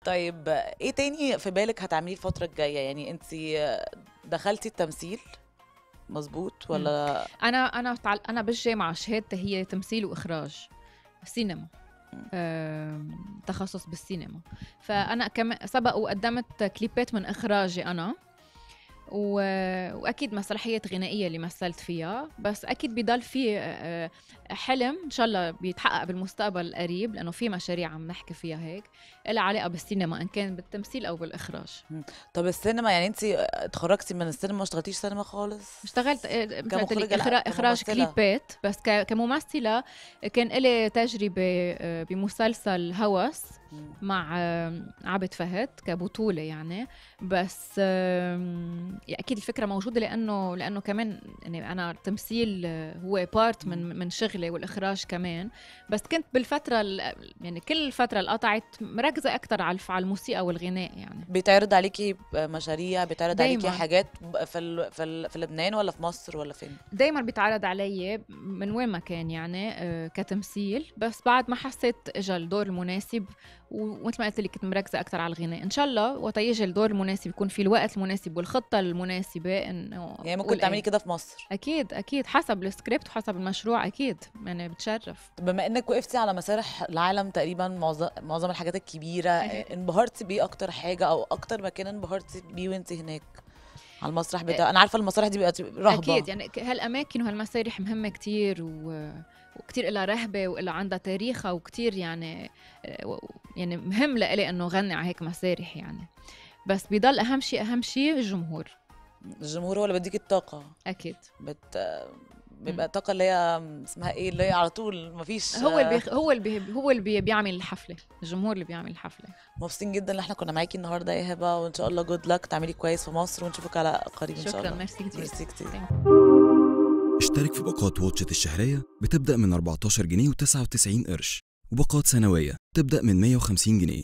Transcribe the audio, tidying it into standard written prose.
طيب ايه تاني في بالك هتعمليه الفترة الجاية؟ يعني انت دخلتي التمثيل مظبوط إمم. ولا؟ أنا بالجامعة شهادتي هي تمثيل وإخراج سينما. تخصُّص بالسينما. فأنا سبق وقدّمت كليبات من إخراجي أنا. وأكيد مسرحية غنائية اللي مثلت فيها، بس أكيد بيضل في حلم إن شاء الله بيتحقق بالمستقبل القريب، لأنه في مشاريع عم نحكي فيها هيك إلها علاقة بالسينما، إن كان بالتمثيل أو بالإخراج. طب السينما، يعني انت اتخرجتي من السينما ما اشتغلتيش سينما خالص؟ اشتغلت مش قلت لك كمخرجة لا إخراج كممثلة. كليبات، بس كممثلة كان إلي تجربة بمسلسل هوس مم. مع عبد فهد كبطولة يعني. بس أكيد الفكرة موجودة لأنه كمان يعني أنا التمثيل هو بارت من شغلي والإخراج كمان. بس كنت بالفترة يعني كل الفترة اللي قطعت مركزة أكتر على الموسيقى والغناء يعني. بيتعرض عليكي مشاريع، بيتعرض عليكي دايما حاجات في لبنان ولا في مصر ولا فين؟ دايما بيتعرض علي من وين ما كان يعني كتمثيل. بس بعد ما حسيت اجى الدور المناسب، ومثل ما قلت لك كنت مركزه اكثر على الغناء. ان شاء الله وقت يجي الدور المناسب يكون في الوقت المناسب والخطه المناسبه انه يعني ممكن قول تعملي ايه. كده في مصر؟ اكيد حسب السكريبت وحسب المشروع اكيد يعني بتشرف. بما انك وقفتي على مسارح العالم تقريبا، معظم الحاجات الكبيرة، انبهرتي بيه اكتر حاجة او اكتر مكان انبهرتي بيه وانت هناك على المسرح بتاع؟ انا عارفة المسارح دي بقت رهبة. اكيد يعني هالاماكن وهالمسارح مهمه كتير وكتير لها رهبه وإلها عندها تاريخها وكتير يعني يعني مهم لإلي انه غني على هيك مسارح يعني. بس بيضل اهم شيء الجمهور. الجمهور هو اللي بيديك الطاقة. اكيد. بيبقى الطاقة اللي هي اسمها ايه، اللي هي على طول مفيش. هو اللي بيعمل الحفله. الجمهور اللي بيعمل الحفله. مبسوطين جدا ان احنا كنا معاكي النهارده يا هبة، وان شاء الله جود لك تعملي كويس في مصر ونشوفك على قريب ان شاء شكرا الله. ميرسي كتير. ميرسي كتير. اشترك في باقات واتشت الشهرية بتبدأ من 14 جنيه و99 قرش، وباقات سنوية تبدأ من 150 جنيه.